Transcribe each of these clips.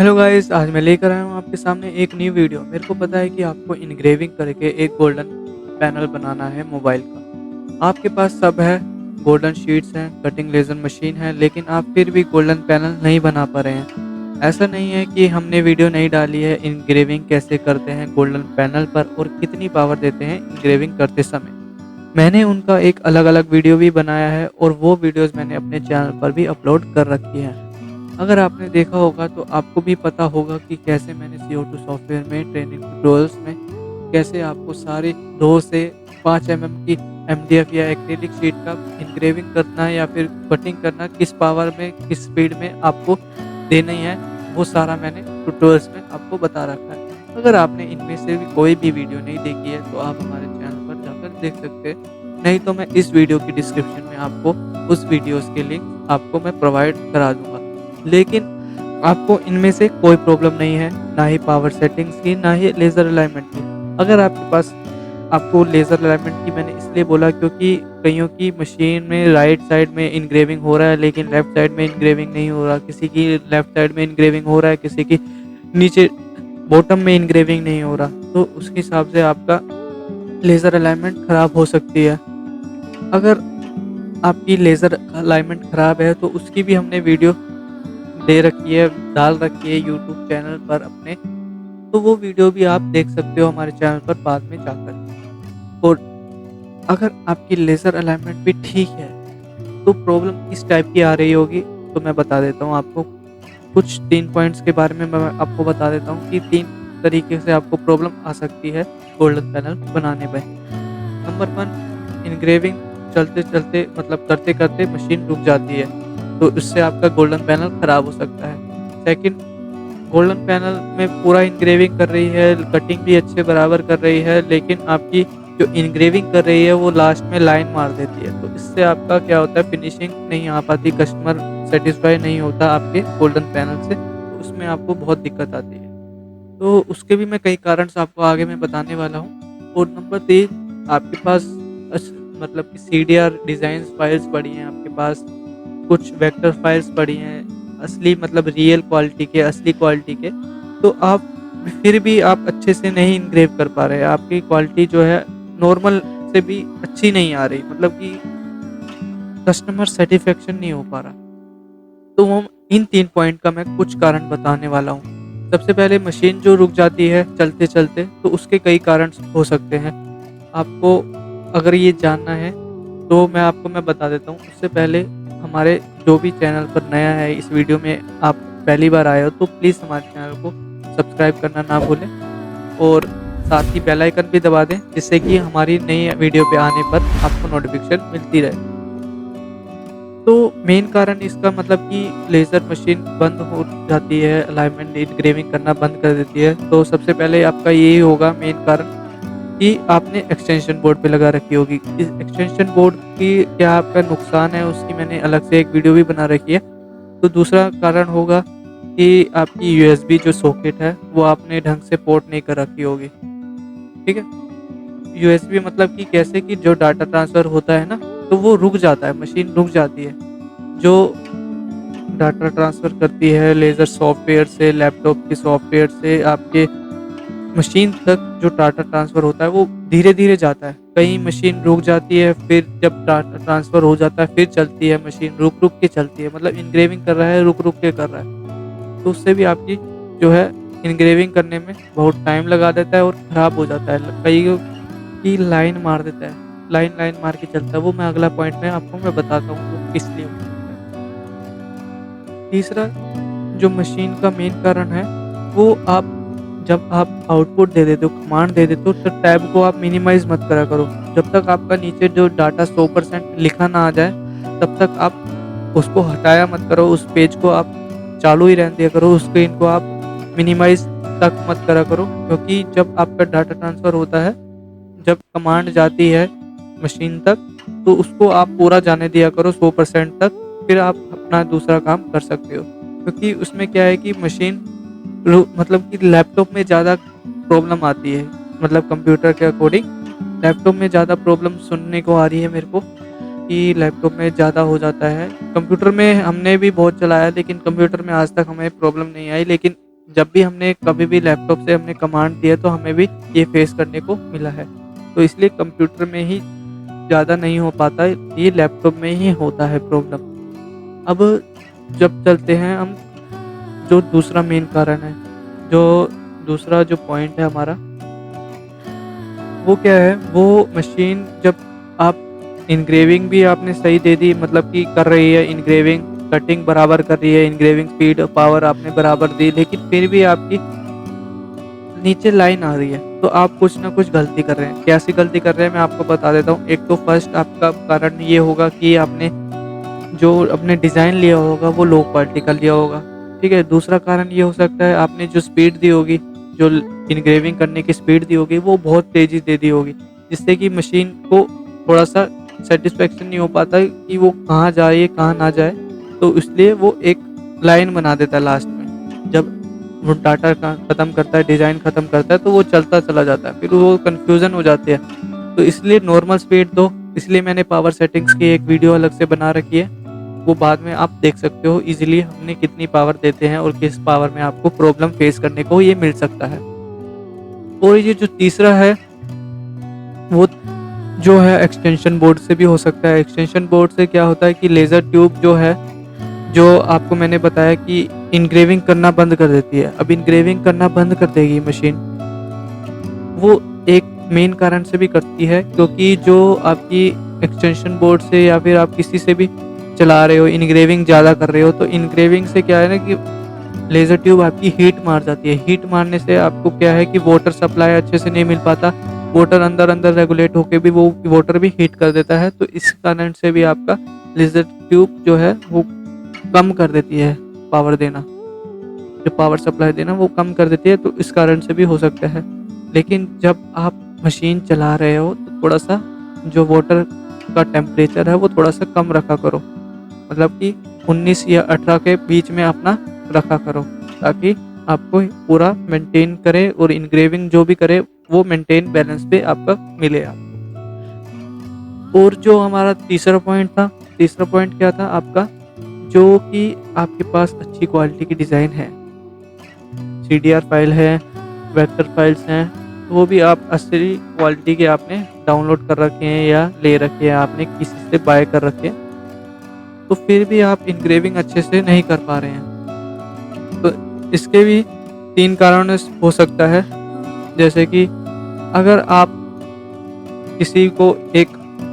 Hello guys, आज मैं लेकर आया हूँ आपके सामने एक न्यू वीडियो। मेरे को पता है कि आपको इनग्रेविंग करके एक गोल्डन पैनल बनाना है मोबाइल का। आपके पास सब है, गोल्डन शीट्स हैं, कटिंग लेज़र मशीन है, लेकिन आप फिर भी गोल्डन पैनल नहीं बना पा रहे हैं। ऐसा नहीं है कि हमने वीडियो नहीं डाली है इनग्रेविंग कैसे करते हैं गोल्डन पैनल पर और कितनी पावर देते हैं इनग्रेविंग करते समय। मैंने उनका एक अलग-अलग वीडियो भी बनाया है और वो वीडियोज़ मैंने अपने चैनल पर भी अपलोड कर रखी हैं। अगर आपने देखा होगा तो आपको भी पता होगा कि कैसे मैंने CO2 सॉफ्टवेयर में ट्रेनिंग ट्यूटोरियल्स में कैसे आपको सारी 2 से 5 की MDF या एक्रिलिक शीट का एन्ग्रेविंग करना है या फिर कटिंग करना, किस पावर में, किस स्पीड में आपको देनी है, वो सारा मैंने ट्यूटोरियल्स में आपको बता रखा है। अगर आपने इनमें से भी कोई भी वीडियो नहीं देखी है तो आप हमारे चैनल पर जाकर देख सकते हैं। नहीं तो मैं इस वीडियो की डिस्क्रिप्शन में आपको उस वीडियोज़ के लिंक आपको मैं प्रोवाइड करा दूँगा। लेकिन आपको इनमें से कोई प्रॉब्लम नहीं है, ना ही पावर सेटिंग्स की, ना ही लेज़र अलाइनमेंट की। अगर आपके पास आपको लेज़र अलाइनमेंट की मैंने इसलिए बोला क्योंकि कइयों की मशीन में राइट साइड में एन्ग्रेविंग हो रहा है लेकिन लेफ्ट साइड में एन्ग्रेविंग नहीं हो रहा। किसी की लेफ्ट साइड में एन्ग्रेविंग हो रहा है, किसी की नीचे बॉटम में एन्ग्रेविंग नहीं हो रहा। तो उसके हिसाब से आपका लेज़र अलाइनमेंट ख़राब हो सकती है। अगर आपकी लेज़र अलाइनमेंट ख़राब है तो उसकी भी हमने वीडियो दे रखी है, डाल रखी है यूट्यूब चैनल पर अपने, तो वो वीडियो भी आप देख सकते हो हमारे चैनल पर बाद में जाकर। और अगर आपकी लेज़र अलाइनमेंट भी ठीक है, तो प्रॉब्लम किस टाइप की आ रही होगी, तो मैं बता देता हूँ आपको। कुछ 3 पॉइंट्स के बारे में मैं आपको बता देता हूँ कि 3 तरीके से आपको प्रॉब्लम आ सकती है गोल्डन पैनल बनाने में। नंबर 1, एन्ग्रेविंग चलते-चलते मतलब करते-करते मशीन रुक जाती है, तो इससे आपका गोल्डन पैनल ख़राब हो सकता है। सेकंड, गोल्डन पैनल में पूरा एन्ग्रेविंग कर रही है, कटिंग भी अच्छे बराबर कर रही है, लेकिन आपकी जो एन्ग्रेविंग कर रही है वो लास्ट में लाइन मार देती है। तो इससे आपका क्या होता है, फिनिशिंग नहीं आ पाती, कस्टमर सैटिस्फाई नहीं होता आपके गोल्डन पैनल से, तो उसमें आपको बहुत दिक्कत आती है। तो उसके भी मैं कई कारण से आपको आगे मैं बताने वाला हूँ। और नंबर 3, आपके पास अस मतलब कि CDR डिज़ाइन्स फाइल्स पड़ी हैं आपके पास, कुछ वेक्टर फाइल्स पड़ी हैं, असली मतलब रियल क्वालिटी के, असली क्वालिटी के, तो आप फिर भी आप अच्छे से नहीं एन्ग्रेव कर पा रहे। आपकी क्वालिटी जो है नॉर्मल से भी अच्छी नहीं आ रही, मतलब कि कस्टमर सैटिस्फैक्शन नहीं हो पा रहा। तो वो इन 3 पॉइंट का मैं कुछ कारण बताने वाला हूँ। सबसे पहले मशीन जो रुक जाती है चलते-चलते, तो उसके कई कारण हो सकते हैं। आपको अगर ये जानना है तो मैं बता देता हूँ। उससे पहले हमारे जो भी चैनल पर नया है, इस वीडियो में आप पहली बार आए हो तो प्लीज़ हमारे चैनल को सब्सक्राइब करना ना भूलें और साथ ही बेल आइकन भी दबा दें, जिससे कि हमारी नई वीडियो पे आने पर आपको नोटिफ़िकेशन मिलती रहे। तो मेन कारण इसका मतलब कि लेज़र मशीन बंद हो जाती है, अलाइनमेंट एनग्रेविंग करना बंद कर देती है। तो सबसे पहले आपका यही होगा मेन कारण कि आपने एक्सटेंशन बोर्ड पे लगा रखी होगी। इस एक्सटेंशन बोर्ड की क्या आपका नुकसान है, उसकी मैंने अलग से एक वीडियो भी बना रखी है। तो दूसरा कारण होगा कि आपकी USB जो सॉकेट है, वो आपने ढंग से पोर्ट नहीं कर रखी होगी, ठीक है? USB मतलब कि कैसे कि जो डाटा ट्रांसफ़र होता है ना, तो वो रुक जाता है, मशीन रुक जाती है। जो डाटा ट्रांसफ़र करती है लेज़र सॉफ्टवेयर से, लैपटॉप के सॉफ्टवेयर से आपके मशीन तक जो डाटा ट्रांसफ़र होता है वो धीरे-धीरे जाता है। कहीं मशीन रुक जाती है, फिर जब डाटा ट्रांसफ़र हो जाता है फिर चलती है मशीन, रुक-रुक के चलती है, मतलब एन्ग्रेविंग कर रहा है, रुक-रुक के कर रहा है। तो उससे भी आपकी जो है एन्ग्रेविंग करने में बहुत टाइम लगा देता है और ख़राब हो जाता है। कईयों की लाइन मार देता है, लाइन मार के चलता है। वो मैं अगला पॉइंट में आपको मैं बताता हूँ वो किस लिए होता है। तीसरा जो मशीन का मेन कारण है, वो आप जब आप आउटपुट दे देते हो, कमांड दे देते हो, तो टैब को आप मिनिमाइज़ मत करा करो। जब तक आपका नीचे जो डाटा 100% लिखा ना आ जाए, तब तक आप उसको हटाया मत करो, उस पेज को आप चालू ही रहने दिया करो, उस स्क्रीन को आप मिनिमाइज़ तक मत करा करो। क्योंकि जब आपका डाटा ट्रांसफ़र होता है, जब कमांड जाती है मशीन तक, तो उसको आप पूरा जाने दिया करो 100% तक, फिर आप अपना दूसरा काम कर सकते हो। क्योंकि उसमें क्या है कि मशीन मतलब कि लैपटॉप में ज़्यादा प्रॉब्लम आती है, मतलब कंप्यूटर के अकॉर्डिंग लैपटॉप में ज़्यादा प्रॉब्लम सुनने को आ रही है मेरे को कि लैपटॉप में ज़्यादा हो जाता है। कंप्यूटर में हमने भी बहुत चलाया, लेकिन कंप्यूटर में आज तक हमें प्रॉब्लम नहीं आई, लेकिन जब भी हमने कभी भी लैपटॉप से हमने कमांड दिया तो हमें भी ये फेस करने को मिला है। तो इसलिए कंप्यूटर में ही ज़्यादा नहीं हो पाता, ये लैपटॉप में ही होता है प्रॉब्लम। अब जब चलते हैं हम जो दूसरा मेन कारण है, जो दूसरा जो पॉइंट है हमारा, वो क्या है, वो मशीन जब आप इनग्रेविंग भी आपने सही दे दी, मतलब कि कर रही है इनग्रेविंग, कटिंग बराबर कर रही है, इनग्रेविंग स्पीड पावर आपने बराबर दी, लेकिन फिर भी आपकी नीचे लाइन आ रही है, तो आप कुछ ना कुछ गलती कर रहे हैं। कैसी गलती कर रहे हैं मैं आपको बता देता हूँ। एक तो फर्स्ट आपका कारण ये होगा कि आपने जो अपने डिज़ाइन लिया होगा वो लो क्वालिटी का लिया होगा, ठीक है। दूसरा कारण ये हो सकता है आपने जो स्पीड दी होगी, जो इनग्रेविंग करने की स्पीड दी होगी वो बहुत तेज़ी दे दी होगी, जिससे कि मशीन को थोड़ा सा सेटिस्फेक्शन नहीं हो पाता है कि वो कहाँ जाए कहाँ ना जाए, तो इसलिए वो एक लाइन बना देता है लास्ट में। जब वो डाटा ख़त्म करता है, डिज़ाइन ख़त्म करता है, तो वो चलता चला जाता है, फिर वो कन्फ्यूज़न हो जाती है। तो इसलिए नॉर्मल स्पीड दो, इसलिए मैंने पावर सेटिंग्स की एक वीडियो अलग से बना रखी है, वो बाद में आप देख सकते हो इजीली हमने कितनी पावर देते हैं और किस पावर में आपको प्रॉब्लम फेस करने को ये मिल सकता है। और ये जो तीसरा है वो जो है एक्सटेंशन बोर्ड से भी हो सकता है। एक्सटेंशन बोर्ड से क्या होता है कि लेज़र ट्यूब जो है, जो आपको मैंने बताया कि इनग्रेविंग करना बंद कर देती है। अब इनग्रेविंग करना बंद कर देगी मशीन, वो एक मेन कारण से भी करती है, क्योंकि जो आपकी एक्सटेंशन बोर्ड से या फिर आप किसी से भी चला रहे हो, इनग्रेविंग ज़्यादा कर रहे हो, तो इनग्रेविंग से क्या है ना कि लेज़र ट्यूब आपकी हीट मार जाती है। हीट मारने से आपको क्या है कि वाटर सप्लाई अच्छे से नहीं मिल पाता, वाटर अंदर अंदर रेगुलेट होके भी वो वाटर भी हीट कर देता है, तो इस कारण से भी आपका लेज़र ट्यूब जो है वो कम कर देती है पावर देना, जो पावर सप्लाई देना वो कम कर देती है, तो इस कारण से भी हो सकता है। लेकिन जब आप मशीन चला रहे हो तो थोड़ा सा जो वाटर का टेम्परेचर है वो थोड़ा सा कम रखा करो, मतलब कि 19 या 18 के बीच में अपना रखा करो, ताकि आपको पूरा मेंटेन करे और इनग्रेविंग जो भी करे वो मेंटेन बैलेंस पे आपका मिले आपको। और जो हमारा तीसरा पॉइंट था, तीसरा पॉइंट क्या था आपका, जो कि आपके पास अच्छी क्वालिटी की डिज़ाइन है, CDR फाइल है, वेक्टर फाइल्स हैं, तो वो भी आप असली क्वालिटी के आपने डाउनलोड कर रखे हैं या ले रखे हैं, आपने किसी से बाय कर रखे हैं, तो फिर भी आप इनग्रेविंग अच्छे से नहीं कर पा रहे हैं। तो इसके भी 3 कारण हो सकता है। जैसे कि अगर आप किसी को एक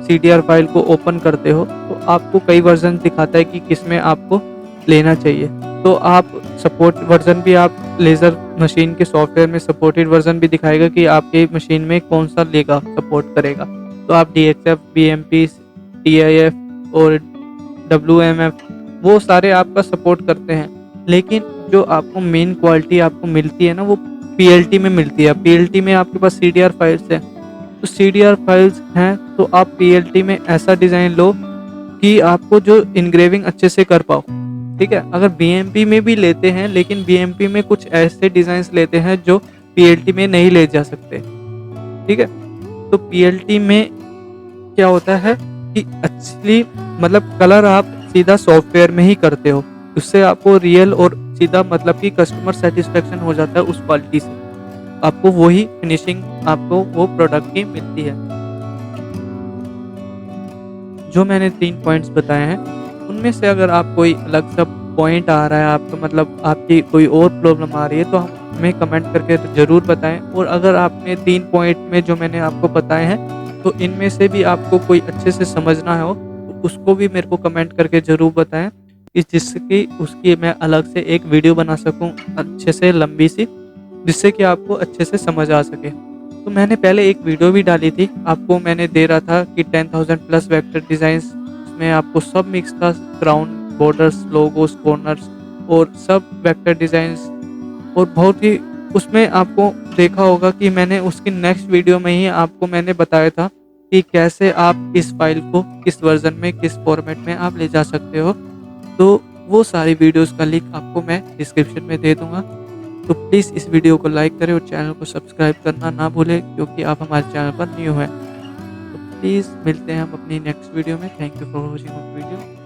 CDR फाइल को ओपन करते हो तो आपको कई वर्जन दिखाता है कि किसमें आपको लेना चाहिए, तो आप सपोर्ट वर्जन भी आप लेज़र मशीन के सॉफ्टवेयर में सपोर्टेड वर्जन भी दिखाएगा कि आपके मशीन में कौन सा लेगा, सपोर्ट करेगा। तो आप DXF, BMP, TIF और WMF वो सारे आपका सपोर्ट करते हैं, लेकिन जो आपको मेन क्वालिटी आपको मिलती है ना वो PLT में मिलती है। PLT में आपके पास CDR फाइल्स है, तो CDR फाइल्स हैं तो आप PLT में ऐसा डिज़ाइन लो कि आपको जो इनग्रेविंग अच्छे से कर पाओ, ठीक है। अगर BMP में भी लेते हैं, लेकिन BMP में कुछ ऐसे डिज़ाइंस लेते हैं जो PLT में नहीं ले जा सकते, ठीक है। तो PLT में क्या होता है कि एक्चुअली मतलब कलर आप सीधा सॉफ्टवेयर में ही करते हो, उससे आपको रियल और सीधा मतलब कि कस्टमर सेटिस्फेक्शन हो जाता है उस क्वालिटी से, आपको वही फिनिशिंग आपको वो प्रोडक्ट की मिलती है। जो मैंने 3 पॉइंट्स बताए हैं उनमें से अगर आप कोई अलग सा पॉइंट आ रहा है आपका, मतलब आपकी कोई और प्रॉब्लम आ रही है, तो हमें कमेंट करके ज़रूर बताएं। और अगर आपने 3 पॉइंट में जो मैंने आपको बताए हैं तो इनमें से भी आपको कोई अच्छे से समझना हो तो उसको भी मेरे को कमेंट करके ज़रूर बताएं, कि जिसकी उसकी मैं अलग से एक वीडियो बना सकूं अच्छे से लंबी सी, जिससे कि आपको अच्छे से समझ आ सके। तो मैंने पहले एक वीडियो भी डाली थी, आपको मैंने दे रहा था कि 10,000 प्लस वेक्टर डिज़ाइंस, इसमें आपको सब मिक्स था, ग्राउंड, बॉर्डर्स, लोगोस, कॉर्नर्स और सब वेक्टर डिज़ाइंस, और बहुत ही उसमें आपको देखा होगा कि मैंने उसकी नेक्स्ट वीडियो में ही आपको मैंने बताया था कि कैसे आप इस फाइल को किस वर्जन में, किस फॉर्मेट में आप ले जा सकते हो। तो वो सारी वीडियोस का लिंक आपको मैं डिस्क्रिप्शन में दे दूँगा। तो प्लीज़ इस वीडियो को लाइक करें और चैनल को सब्सक्राइब करना ना भूलें, क्योंकि आप हमारे चैनल पर न्यू हैं। तो प्लीज़ मिलते हैं हम अपनी नेक्स्ट वीडियो में। Thank you for watching video.